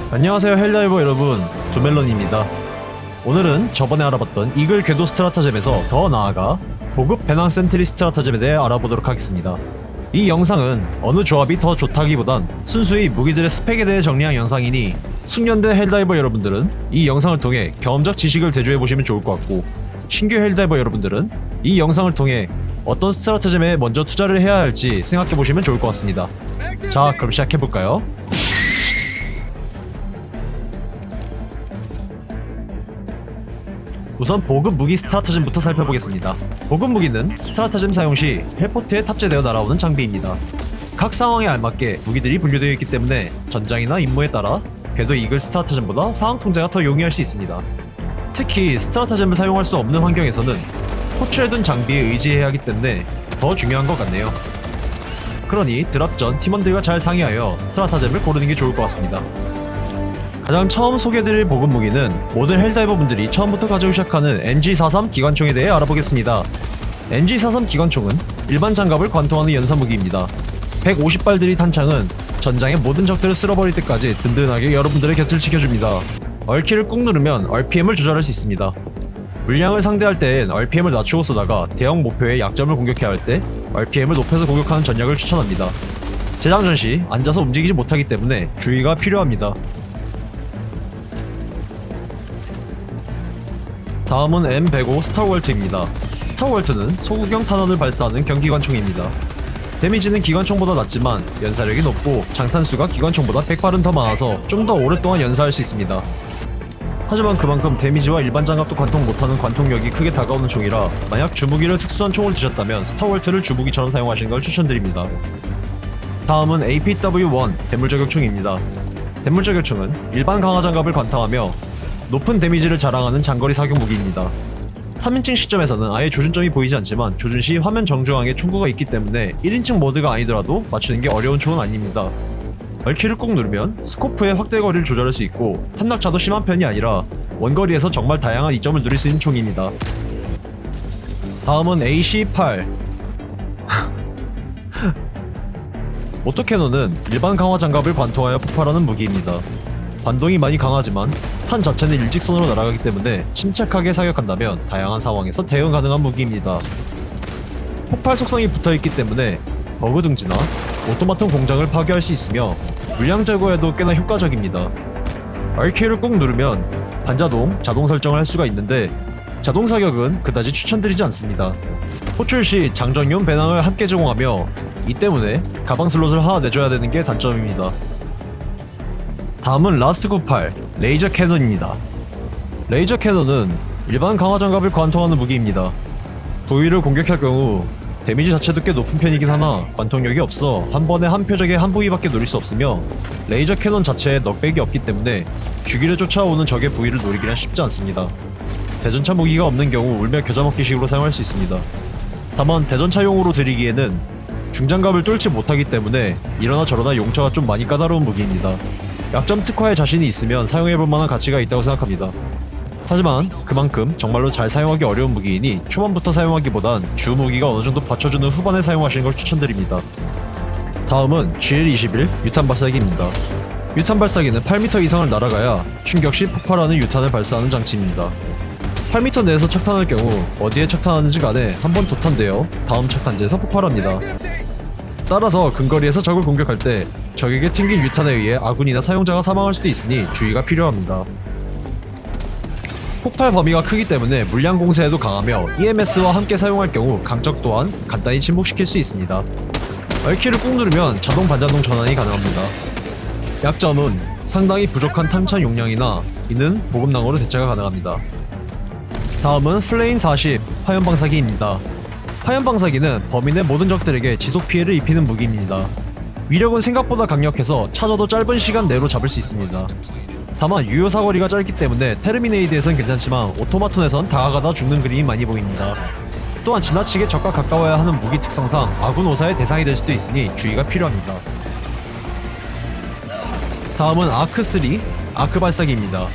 안녕하세요 헬다이버 여러분, 조멜론입니다. 오늘은 저번에 알아봤던 이글 궤도 스트라타젬에서 더 나아가 고급 배낭 센트리 스트라타젬에 대해 알아보도록 하겠습니다. 이 영상은 어느 조합이 더 좋다기보단 순수히 무기들의 스펙에 대해 정리한 영상이니 숙련된 헬다이버 여러분들은 이 영상을 통해 경험적 지식을 대조해보시면 좋을 것 같고, 신규 헬다이버 여러분들은 이 영상을 통해 어떤 스트라타젬에 먼저 투자를 해야 할지 생각해보시면 좋을 것 같습니다. 자, 그럼 시작해볼까요? 우선 보급 무기 스트라타젬부터 살펴보겠습니다. 보급 무기는 스트라타젬 사용 시 헬포트에 탑재되어 날아오는 장비입니다. 각 상황에 알맞게 무기들이 분류되어 있기 때문에 전장이나 임무에 따라 궤도 이글 스트라타젬보다 상황 통제가 더 용이할 수 있습니다. 특히 스트라타젬을 사용할 수 없는 환경에서는 호출해둔 장비에 의지해야 하기 때문에 더 중요한 것 같네요. 그러니 드랍 전 팀원들과 잘 상의하여 스트라타젬을 고르는 게 좋을 것 같습니다. 가장 처음 소개해드릴 보급 무기는 모든 헬다이버 분들이 처음부터 가지고 시작하는 MG43 기관총에 대해 알아보겠습니다. MG43 기관총은 일반 장갑을 관통하는 연사 무기입니다. 150발들이 탄창은 전장의 모든 적들을 쓸어버릴 때까지 든든하게 여러분들의 곁을 지켜줍니다. 얼키를 꾹 누르면 RPM을 조절할 수 있습니다. 물량을 상대할 땐 RPM을 낮추고 쏘다가 대형 목표의 약점을 공격해야 할 때 RPM을 높여서 공격하는 전략을 추천합니다. 재장전 시 앉아서 움직이지 못하기 때문에 주의가 필요합니다. 다음은 M105 스타월트입니다. 스타월트는 소구경 탄환을 발사하는 경기관총입니다. 데미지는 기관총보다 낮지만 연사력이 높고 장탄수가 기관총보다 100발은 더 많아서 좀 더 오랫동안 연사할 수 있습니다. 하지만 그만큼 데미지와 일반 장갑도 관통 못하는 관통력이 크게 다가오는 총이라 만약 주무기를 특수한 총을 드셨다면 스타월트를 주무기처럼 사용하시는 걸 추천드립니다. 다음은 APW-1 대물저격총입니다. 대물저격총은 일반 강화장갑을 관통하며 높은 데미지를 자랑하는 장거리 사격 무기입니다. 3인칭 시점에서는 아예 조준점이 보이지 않지만 조준 시 화면 정중앙에 총구가 있기 때문에 1인칭 모드가 아니더라도 맞추는 게 어려운 총은 아닙니다. 얼키를 꾹 누르면 스코프의 확대 거리를 조절할 수 있고 탐락차도 심한 편이 아니라 원거리에서 정말 다양한 이점을 누릴 수 있는 총입니다. 다음은 AC-8 오토캐논은 일반 강화 장갑을 관통하여 폭발하는 무기입니다. 반동이 많이 강하지만 탄 자체는 일직선으로 날아가기 때문에 침착하게 사격한다면 다양한 상황에서 대응 가능한 무기입니다. 폭발 속성이 붙어있기 때문에 버그 등지나 오토마톤 공장을 파괴할 수 있으며 물량 제거에도 꽤나 효과적입니다. RQ를 꾹 누르면 반자동, 자동 설정을 할 수가 있는데 자동 사격은 그다지 추천드리지 않습니다. 호출 시 장전용 배낭을 함께 제공하며 이 때문에 가방 슬롯을 하나 내줘야 되는 게 단점입니다. 다음은 라스98 레이저 캐논입니다. 레이저 캐논은 일반 강화 장갑을 관통하는 무기입니다. 부위를 공격할 경우 데미지 자체도 꽤 높은 편이긴 하나 관통력이 없어 한 번에 한 표적의 한 부위밖에 노릴 수 없으며 레이저 캐논 자체에 넉백이 없기 때문에 주기를 쫓아오는 적의 부위를 노리기란 쉽지 않습니다. 대전차 무기가 없는 경우 울며 겨자먹기식으로 사용할 수 있습니다. 다만 대전차용으로 들이기에는 중장갑을 뚫지 못하기 때문에 이러나 저러나 용처가 좀 많이 까다로운 무기입니다. 약점 특화에 자신이 있으면 사용해볼 만한 가치가 있다고 생각합니다. 하지만 그만큼 정말로 잘 사용하기 어려운 무기이니 초반부터 사용하기보단 주 무기가 어느정도 받쳐주는 후반에 사용하시는 걸 추천드립니다. 다음은 GL21 유탄 발사기입니다. 유탄 발사기는 8m 이상을 날아가야 충격 시 폭발하는 유탄을 발사하는 장치입니다. 8m 내에서 착탄할 경우 어디에 착탄하는지 간에 한번 도탄되어 다음 착탄지에서 폭발합니다. 따라서 근거리에서 적을 공격할 때 적에게 튕긴 유탄에 의해 아군이나 사용자가 사망할 수도 있으니 주의가 필요합니다. 폭발 범위가 크기 때문에 물량 공세에도 강하며 EMS와 함께 사용할 경우 강적 또한 간단히 침묵시킬 수 있습니다. 얼키를 꾹 누르면 자동 반자동 전환이 가능합니다. 약점은 상당히 부족한 탄창 용량이나 이는 보급낭으로 대체가 가능합니다. 다음은 플레임 40 화염방사기입니다. 화염방사기는 범인의 모든 적들에게 지속 피해를 입히는 무기입니다. 위력은 생각보다 강력해서 차저도 짧은 시간 내로 잡을 수 있습니다. 다만 유효 사거리가 짧기 때문에 테르미네이드에선 괜찮지만 오토마톤에선 다가가다 죽는 그림이 많이 보입니다. 또한 지나치게 적과 가까워야 하는 무기 특성상 아군 오사의 대상이 될 수도 있으니 주의가 필요합니다. 다음은 아크3 아크 발사기입니다.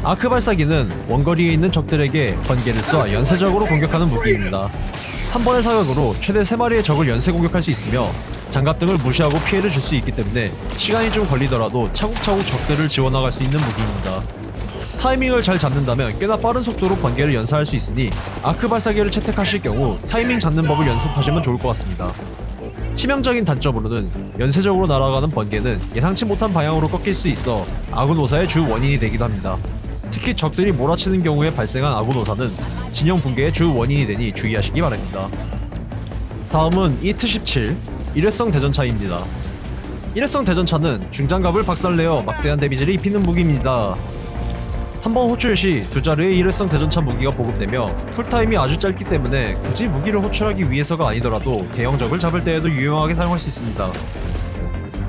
아크 발사기는 원거리에 있는 적들에게 번개를 쏴 연쇄적으로 공격하는 무기입니다. 한 번의 사격으로 최대 3마리의 적을 연쇄 공격할 수 있으며 장갑 등을 무시하고 피해를 줄 수 있기 때문에 시간이 좀 걸리더라도 차곡차곡 적들을 지워나갈 수 있는 무기입니다. 타이밍을 잘 잡는다면 꽤나 빠른 속도로 번개를 연사할 수 있으니 아크 발사기를 채택하실 경우 타이밍 잡는 법을 연습하시면 좋을 것 같습니다. 치명적인 단점으로는 연쇄적으로 날아가는 번개는 예상치 못한 방향으로 꺾일 수 있어 아군 오사의 주 원인이 되기도 합니다. 특히 적들이 몰아치는 경우에 발생한 아군 오사는 진영 붕괴의 주 원인이 되니 주의하시기 바랍니다. 다음은 이트-17 일회성 대전차입니다. 일회성 대전차는 중장갑을 박살내어 막대한 데미지를 입히는 무기입니다. 한번 호출 시 두 자루의 일회성 대전차 무기가 보급되며 쿨타임이 아주 짧기 때문에 굳이 무기를 호출하기 위해서가 아니더라도 대형적을 잡을 때에도 유용하게 사용할 수 있습니다.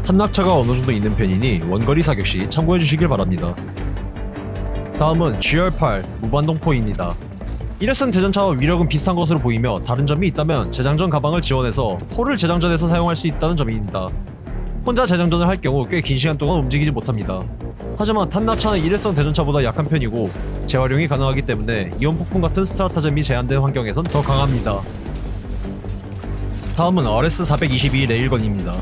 탄낙차가 어느정도 있는 편이니 원거리 사격 시 참고해주시길 바랍니다. 다음은 GR8 무반동포입니다. 일회성 대전차와 위력은 비슷한 것으로 보이며 다른 점이 있다면 재장전 가방을 지원해서 포를 재장전해서 사용할 수 있다는 점입니다. 혼자 재장전을 할 경우 꽤 긴 시간 동안 움직이지 못합니다. 하지만 탄낙차는 일회성 대전차보다 약한 편이고 재활용이 가능하기 때문에 이온 폭풍 같은 스트라타젬이 제한된 환경에선 더 강합니다. 다음은 RS-422 레일건입니다.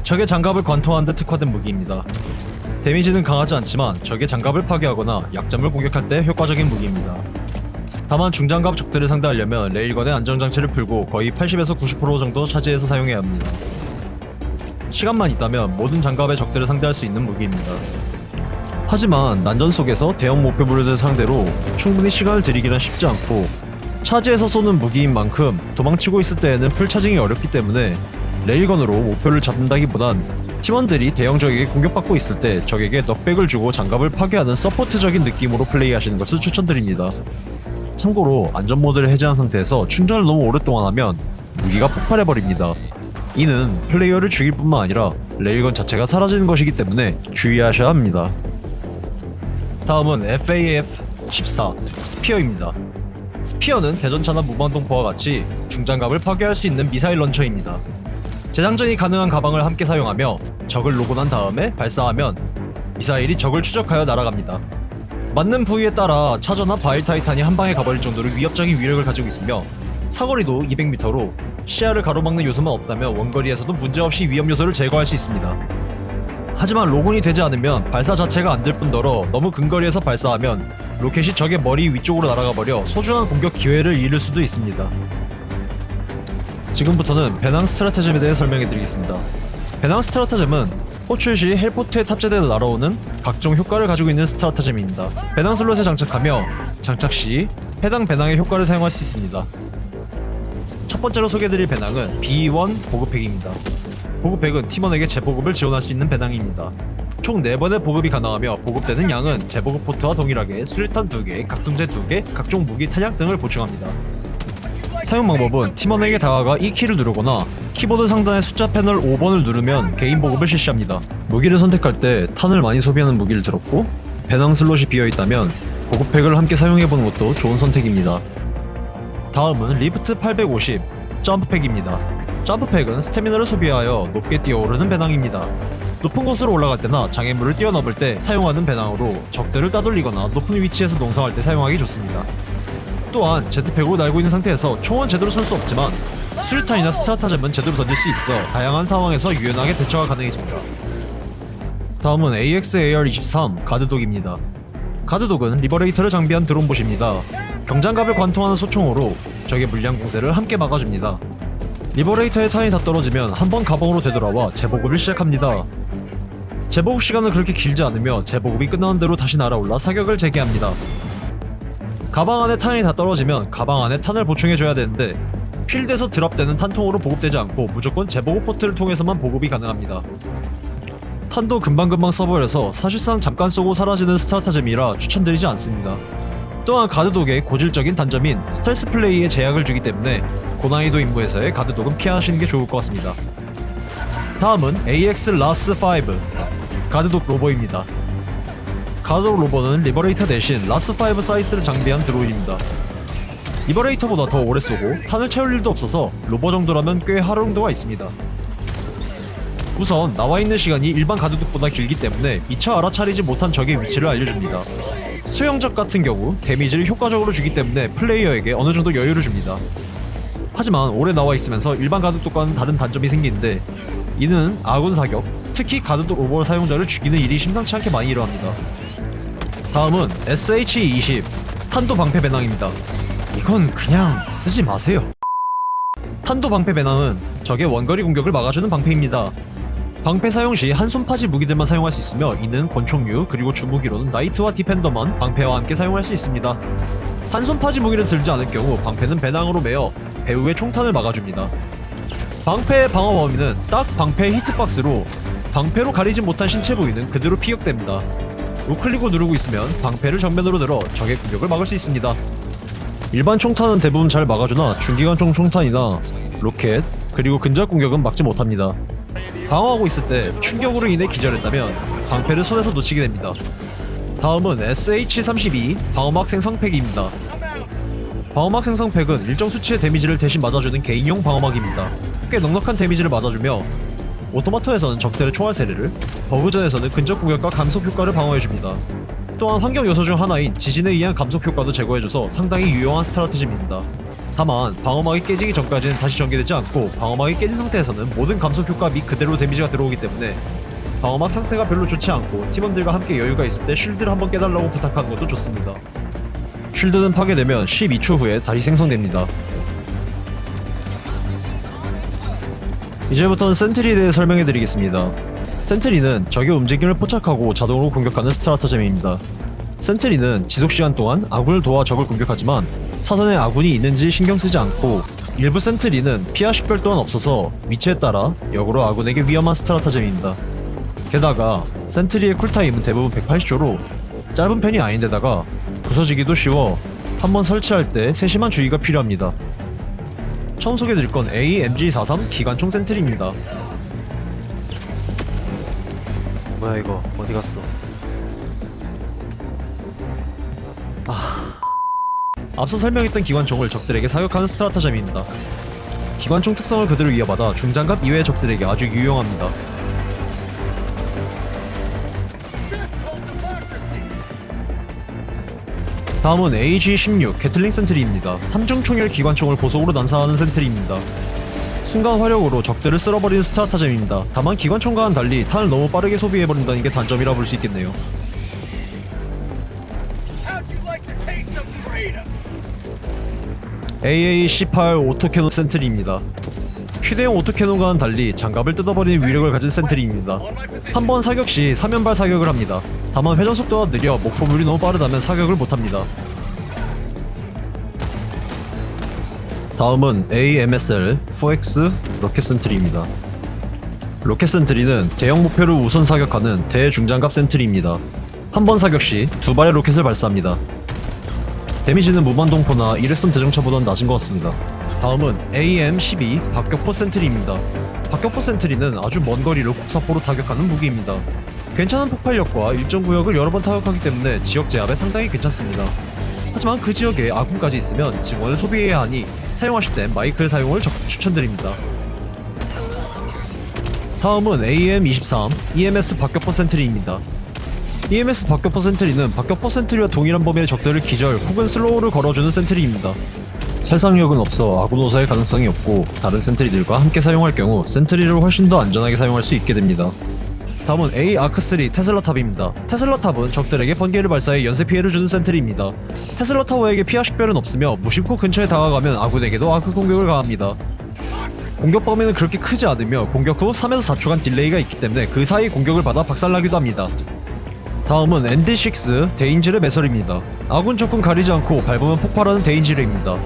적의 장갑을 관통하는 데 특화된 무기입니다. 데미지는 강하지 않지만 적의 장갑을 파괴하거나 약점을 공격할 때 효과적인 무기입니다. 다만 중장갑 적들을 상대하려면 레일건의 안정장치를 풀고 거의 80에서 90% 정도 차지해서 사용해야 합니다. 시간만 있다면 모든 장갑의 적들을 상대할 수 있는 무기입니다. 하지만 난전 속에서 대형 목표물들 상대로 충분히 시간을 들이기는 쉽지 않고 차지해서 쏘는 무기인 만큼 도망치고 있을 때에는 풀차징이 어렵기 때문에 레일건으로 목표를 잡는다기보단 팀원들이 대형 적에게 공격받고 있을 때 적에게 넉백을 주고 장갑을 파괴하는 서포트적인 느낌으로 플레이하시는 것을 추천드립니다. 참고로 안전 모드를 해제한 상태에서 충전을 너무 오랫동안 하면 무기가 폭발해버립니다. 이는 플레이어를 죽일 뿐만 아니라 레일건 자체가 사라지는 것이기 때문에 주의하셔야 합니다. 다음은 FAF-14 스피어입니다. 스피어는 대전차나 무반동포와 같이 중장갑을 파괴할 수 있는 미사일 런처입니다. 재장전이 가능한 가방을 함께 사용하며 적을 로곤한 다음에 발사하면 미사일이 적을 추적하여 날아갑니다. 맞는 부위에 따라 차저나 바일 타이탄이 한 방에 가버릴 정도로 위협적인 위력을 가지고 있으며 사거리도 200m로 시야를 가로막는 요소만 없다면 원거리에서도 문제없이 위험 요소를 제거할 수 있습니다. 하지만 로곤이 되지 않으면 발사 자체가 안 될 뿐더러 너무 근거리에서 발사하면 로켓이 적의 머리 위쪽으로 날아가 버려 소중한 공격 기회를 잃을 수도 있습니다. 지금부터는 배낭 스트라테젬에 대해 설명해드리겠습니다. 배낭 스트라테젬은 호출 시 헬포트에 탑재되어 날아오는 각종 효과를 가지고 있는 스트라테젬입니다. 배낭 슬롯에 장착하며 장착 시 해당 배낭의 효과를 사용할 수 있습니다. 첫 번째로 소개해드릴 배낭은 B1 보급팩입니다. 보급팩은 팀원에게 재보급을 지원할 수 있는 배낭입니다. 총 4번의 보급이 가능하며 보급되는 양은 재보급 포트와 동일하게 수류탄 2개, 각성제 2개, 각종 무기 탄약 등을 보충합니다. 사용 방법은 팀원에게 다가가 이 키를 누르거나 키보드 상단의 숫자 패널 5번을 누르면 개인 보급을 실시합니다. 무기를 선택할 때 탄을 많이 소비하는 무기를 들었고 배낭 슬롯이 비어있다면 보급팩을 함께 사용해보는 것도 좋은 선택입니다. 다음은 리프트 850 점프팩입니다. 점프팩은 스태미너를 소비하여 높게 뛰어오르는 배낭입니다. 높은 곳으로 올라갈 때나 장애물을 뛰어넘을 때 사용하는 배낭으로 적들을 따돌리거나 높은 위치에서 농성할 때 사용하기 좋습니다. 또한 제트팩으로 날고 있는 상태에서 총은 제대로 쏠 수 없지만 수류탄이나 스트라타젬은 제대로 던질 수 있어 다양한 상황에서 유연하게 대처가 가능해집니다. 다음은 AX-AR-23 가드독입니다. 가드독은 리버레이터를 장비한 드론봇입니다. 경장갑을 관통하는 소총으로 적의 물량 공세를 함께 막아줍니다. 리버레이터의 탄이 다 떨어지면 한번 가방으로 되돌아와 재보급을 시작합니다. 재보급 시간은 그렇게 길지 않으며 재보급이 끝나는 대로 다시 날아올라 사격을 재개합니다. 가방 안에 탄이 다 떨어지면 가방 안에 탄을 보충해줘야 되는데 필드에서 드랍되는 탄통으로 보급되지 않고 무조건 재보급 포트를 통해서만 보급이 가능합니다. 탄도 금방금방 써버려서 사실상 잠깐 쏘고 사라지는 스트라타젬이라 추천드리지 않습니다. 또한 가드독의 고질적인 단점인 스텔스 플레이에 제약을 주기 때문에 고난이도 임무에서의 가드독은 피하시는 게 좋을 것 같습니다. 다음은 AX 라스5 가드독 로버입니다. 가드독 로버는 리버레이터 대신 라스5 사이스를 장비한 드로인입니다. 리버레이터보다 더 오래 쏘고 탄을 채울 일도 없어서 로버 정도라면 꽤 활용도가 있습니다. 우선 나와있는 시간이 일반 가드독보다 길기 때문에 미처 알아차리지 못한 적의 위치를 알려줍니다. 소형적 같은 경우 데미지를 효과적으로 주기 때문에 플레이어에게 어느정도 여유를 줍니다. 하지만 오래 나와 있으면서 일반 가둑독과는 다른 단점이 생기는데, 이는 아군 사격, 특히 가둑독 오버 사용자를 죽이는 일이 심상치 않게 많이 일어납니다. 다음은 SH-20 탄도 방패 배낭입니다. 이건 그냥 쓰지 마세요. 탄도 방패 배낭은 적의 원거리 공격을 막아주는 방패입니다. 방패 사용 시 한손파지 무기들만 사용할 수 있으며, 이는 권총류 그리고 주무기로는 나이트와 디펜더만 방패와 함께 사용할 수 있습니다. 한손파지 무기를 들지 않을 경우 방패는 배낭으로 매어 배후의 총탄을 막아줍니다. 방패의 방어 범위는 딱 방패의 히트박스로 방패로 가리지 못한 신체 부위는 그대로 피격됩니다. 우클릭을 누르고 있으면 방패를 정면으로 들어 적의 공격을 막을 수 있습니다. 일반 총탄은 대부분 잘 막아주나 중기관총 총탄이나 로켓 그리고 근접 공격은 막지 못합니다. 방어하고 있을 때 충격으로 인해 기절했다면 방패를 손에서 놓치게 됩니다. 다음은 SH-32 방어막 생성팩입니다. 방어막 생성팩은 일정 수치의 데미지를 대신 맞아주는 개인용 방어막입니다. 꽤 넉넉한 데미지를 맞아주며 오토마토에서는 적들의 총알 세례를, 버그전에서는 근접 공격과 감속 효과를 방어해줍니다. 또한 환경 요소 중 하나인 지진에 의한 감속 효과도 제거해줘서 상당히 유용한 스트라테지입니다. 다만 방어막이 깨지기 전까지는 다시 전개되지 않고, 방어막이 깨진 상태에서는 모든 감속 효과 및 그대로 데미지가 들어오기 때문에 방어막 상태가 별로 좋지 않고, 팀원들과 함께 여유가 있을 때 쉴드를 한번 깨달라고 부탁하는 것도 좋습니다. 쉴드는 파괴되면 12초 후에 다시 생성됩니다. 이제부터는 센트리에 대해 설명해드리겠습니다. 센트리는 적의 움직임을 포착하고 자동으로 공격하는 스트라타잼입니다. 센트리는 지속시간 동안 아군을 도와 적을 공격하지만 사전에 아군이 있는지 신경쓰지 않고, 일부 센트리는 피하 식별 또한 없어서 위치에 따라 역으로 아군에게 위험한 스트라타잼입니다. 게다가 센트리의 쿨타임은 대부분 180초로 짧은 편이 아닌데다가 부서지기도 쉬워 한번 설치할 때 세심한 주의가 필요합니다. 처음 소개해드릴 건 AMG43 기관총 센트리입니다. 뭐야 이거 어디 갔어? 앞서 설명했던 기관총을 적들에게 사격하는 스트라타잼입니다. 기관총 특성을 그대로 이어받아 중장갑 이외의 적들에게 아주 유용합니다. 다음은 AG-16 게틀링 센트리입니다. 3중 총열 기관총을 고속으로 난사하는 센트리입니다. 순간 화력으로 적들을 쓸어버리는 스트라타잼입니다. 다만 기관총과는 달리 탄을 너무 빠르게 소비해버린다는 게 단점이라 볼 수 있겠네요. AA-18 오토캐논 센트리입니다. 휴대용 오토캐논과는 달리 장갑을 뜯어버리는 위력을 가진 센트리입니다. 한 번 사격 시 3연발 사격을 합니다. 다만 회전 속도가 느려 목포물이 너무 빠르다면 사격을 못합니다. 다음은 AMSL-4X 로켓 센트리입니다. 로켓 센트리는 대형 목표를 우선 사격하는 대중장갑 센트리입니다. 한 번 사격 시 2발의 로켓을 발사합니다. 데미지는 무반동포나 일회성 대정차보다는 낮은 것 같습니다. 다음은 AM-12 박격포 센트리입니다. 박격포 센트리는 아주 먼 거리를 곡사포로 타격하는 무기입니다. 괜찮은 폭발력과 일정 구역을 여러 번 타격하기 때문에 지역 제압에 상당히 괜찮습니다. 하지만 그 지역에 아군까지 있으면 증원을 소비해야 하니 사용하실 땐 마이크의 사용을 추천드립니다. 다음은 AM-23 EMS 박격포 센트리입니다. EMS 박격포 센트리는 박격포 센트리와 동일한 범위의 적들을 기절 혹은 슬로우를 걸어주는 센트리입니다. 살상력은 없어 아군 오사의 가능성이 없고, 다른 센트리들과 함께 사용할 경우 센트리를 훨씬 더 안전하게 사용할 수 있게 됩니다. 다음은 AARC3 테슬라 탑입니다. 테슬라 탑은 적들에게 번개를 발사해 연쇄 피해를 주는 센트리입니다. 테슬라 타워에게 피하 식별은 없으며 무심코 근처에 다가가면 아군에게도 아크 공격을 가합니다. 공격 범위는 그렇게 크지 않으며 공격 후 3에서 4초간 딜레이가 있기 때문에 그 사이 공격을 받아 박살나기도 합니다. 다음은 ND6 데인지르 매설입니다. 아군 적군 가리지 않고 밟으면 폭발하는 데인지르입니다.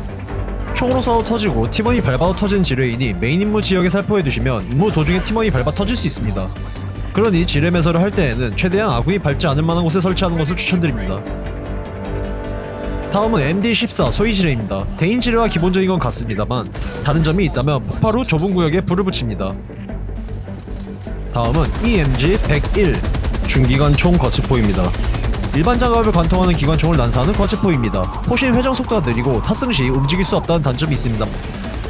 총으로 쏴도 터지고 팀원이 밟아도 터지는 지뢰이니 메인 임무 지역에 살포해두시면 임무 도중에 팀원이 밟아 터질 수 있습니다. 그러니 지뢰 매설을 할 때에는 최대한 아군이 밟지 않을 만한 곳에 설치하는 것을 추천드립니다. 다음은 MD14 소위지뢰입니다. 데인지뢰와 기본적인 건 같습니다만 다른 점이 있다면 폭발 후 좁은 구역에 불을 붙입니다. 다음은 EMG-101 중기관총 거치포입니다. 일반 장갑을 관통하는 기관총을 난사하는 거치포입니다. 포신 회전 속도가 느리고 탑승 시 움직일 수 없다는 단점이 있습니다.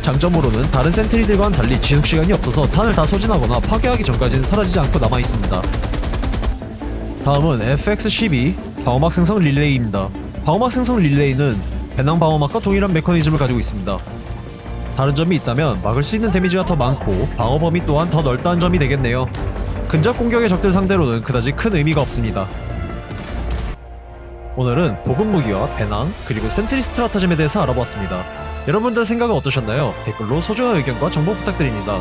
장점으로는 다른 센트리들과는 달리 지속시간이 없어서 탄을 다 소진하거나 파괴하기 전까지는 사라지지 않고 남아있습니다. 다음은 FX-12 방어막 생성 릴레이입니다. 방어막 생성 릴레이는 배낭 방어막과 동일한 메커니즘을 가지고 있습니다. 다른 점이 있다면 막을 수 있는 데미지가 더 많고 방어 범위 또한 더 넓다는 점이 되겠네요. 근접 공격의 적들 상대로는 그다지 큰 의미가 없습니다. 오늘은 보급 무기와 배낭 그리고 센트리 스트라타즘에 대해서 알아보았습니다. 여러분들 생각은 어떠셨나요? 댓글로 소중한 의견과 정보 부탁드립니다.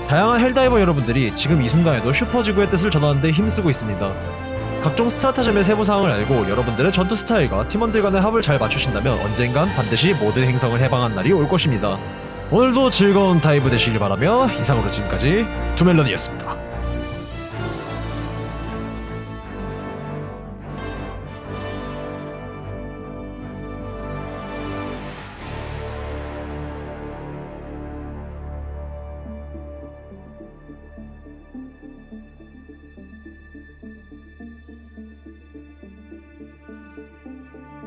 다양한 헬다이버 여러분들이 지금 이 순간에도 슈퍼지구의 뜻을 전하는 데 힘쓰고 있습니다. 각종 스트라타즘의 세부 사항을 알고 여러분들의 전투 스타일과 팀원들 간의 합을 잘 맞추신다면 언젠간 반드시 모든 행성을 해방한 날이 올 것입니다. 오늘도 즐거운 다이브 되시길 바라며 이상으로 지금까지 두멜론이었습니다.